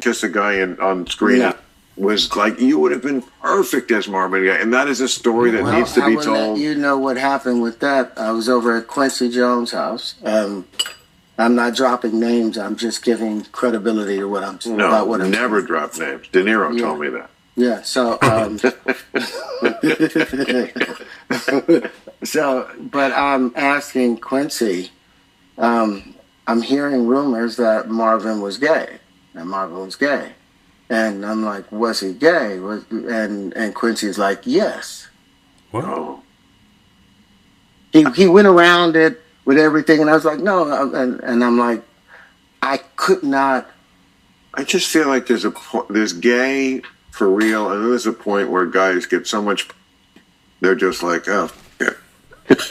kiss a guy on screen. No. Was like you would have been perfect as Marvin Gaye, and that is a story that needs to be I will told. let you know what happened with that. I was over at Quincy Jones' house. I'm not dropping names. I'm just giving credibility to what I'm about. What I'm never drop names. De Niro told me that. Yeah. So, but I'm asking Quincy. I'm hearing rumors that Marvin was gay, and Marvin was gay. And I'm like, was he gay? And Quincy's like, yes. Wow. He went around it with everything, and I was like, no. And I'm like, I could not. I just feel like there's gay for real, and there's a point where guys get so much, they're just like, oh, yeah.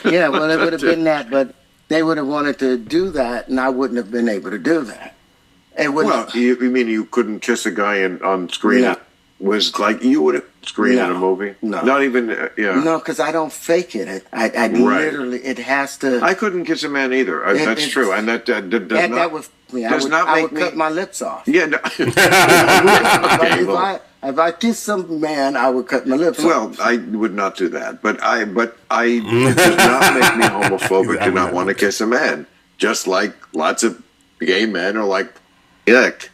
Yeah, well, it would have been that, but they would have wanted to do that, and I wouldn't have been able to do that. Well, you mean you couldn't kiss a guy on screen? No. Was like you would have screen in a movie? No. Not even, yeah. No, because I don't fake it. I literally, it has to. I couldn't kiss a man either. That's true. And that does not. That was me. I would cut my lips off. Yeah. No. If I kiss some man, I would cut my lips off. Well, I would not do that. But it does not make me homophobic to not want to kiss a man. Just like lots of gay men are like, yuck,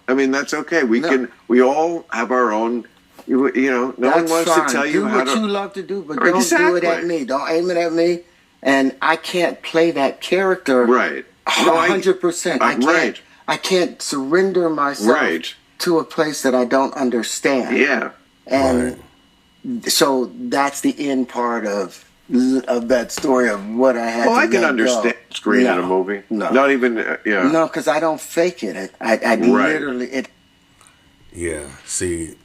I mean, that's okay. We all have our own, no one wants to tell you how to. Do what you love to do, but don't do it at me. Don't aim it at me. And I can't play that character. Right. 100%. I can't surrender myself to a place that I don't understand. Yeah. And so that's the end part of that story of what I had to I can understand screen in a movie. No. Not even, No, because I don't fake it. I literally... Yeah, see,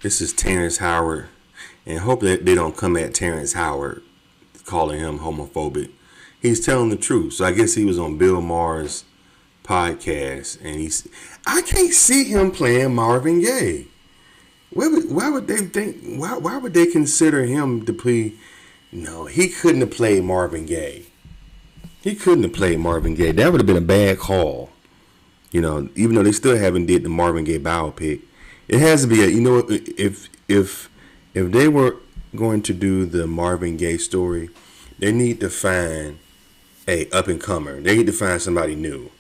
this is Terrence Howard, and hope that they don't come at Terrence Howard calling him homophobic. He's telling the truth. So I guess he was on Bill Maher's podcast, and I can't see him playing Marvin Gaye. Why would they think? Why would they consider him to play? No, he couldn't have played Marvin Gaye. He couldn't have played Marvin Gaye. That would have been a bad call. Even though they still haven't did the Marvin Gaye biopic, it has to be if they were going to do the Marvin Gaye story, they need to find a up and comer. They need to find somebody new.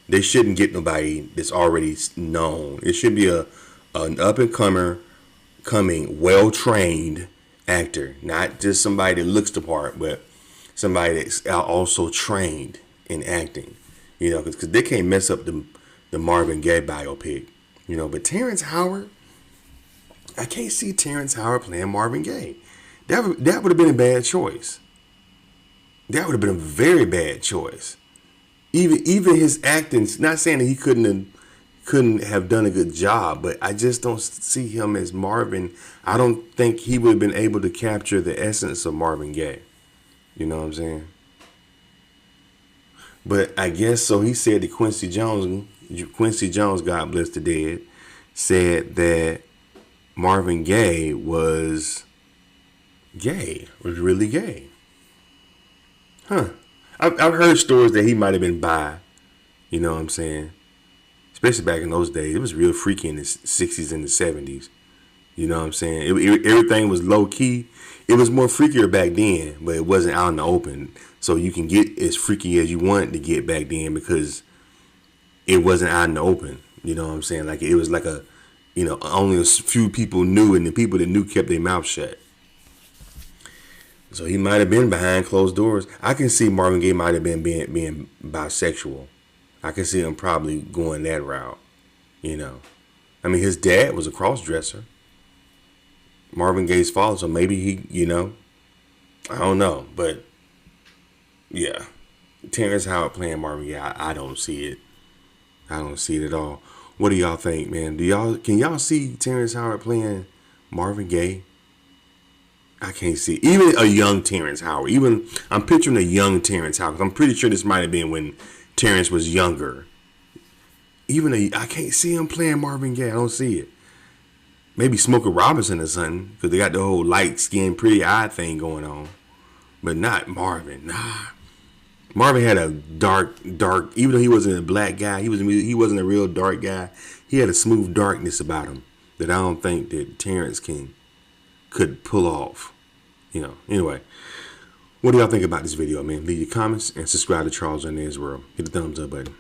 They shouldn't get nobody that's already known. It should be an up and coming, well trained actor, not just somebody that looks the part, but somebody that's also trained in acting. Because they can't mess up the Marvin Gaye biopic. But Terrence Howard, I can't see Terrence Howard playing Marvin Gaye. That would have been a bad choice. That would have been a very bad choice. Even his acting, not saying that he couldn't have done a good job, but I just don't see him as Marvin. I don't think he would have been able to capture the essence of Marvin Gaye. You know what I'm saying? But I guess so. He said that Quincy Jones, God bless the dead, said that Marvin Gaye was really gay. Huh. I've heard stories that he might have been bi. You know what I'm saying? Especially back in those days. It was real freaky in the 60s and the 70s. You know what I'm saying? Everything was low key. It was more freakier back then, but it wasn't out in the open. So you can get as freaky as you wanted to get back then because it wasn't out in the open. You know what I'm saying? Like it was like only a few people knew, and the people that knew kept their mouth shut. So he might have been behind closed doors. I can see Marvin Gaye might have been being bisexual. I can see him probably going that route. I mean, his dad was a cross-dresser. Marvin Gaye's father, so maybe he, I don't know. But, yeah, Terrence Howard playing Marvin Gaye, I don't see it. I don't see it at all. What do y'all think, man? Can y'all see Terrence Howard playing Marvin Gaye? I can't see. Even a young Terrence Howard. I'm picturing a young Terrence Howard. I'm pretty sure this might have been when Terrence was younger. I can't see him playing Marvin Gaye. I don't see it. Maybe Smokey Robinson or something, because they got the whole light skin, pretty eye thing going on. But not Marvin. Nah. Marvin had a dark, even though he wasn't a black guy, he wasn't a real dark guy. He had a smooth darkness about him that I don't think that Terrence could pull off. You know. Anyway, what do y'all think about this video, man? Leave your comments and subscribe to Charles Hernandez World. Hit the thumbs up button.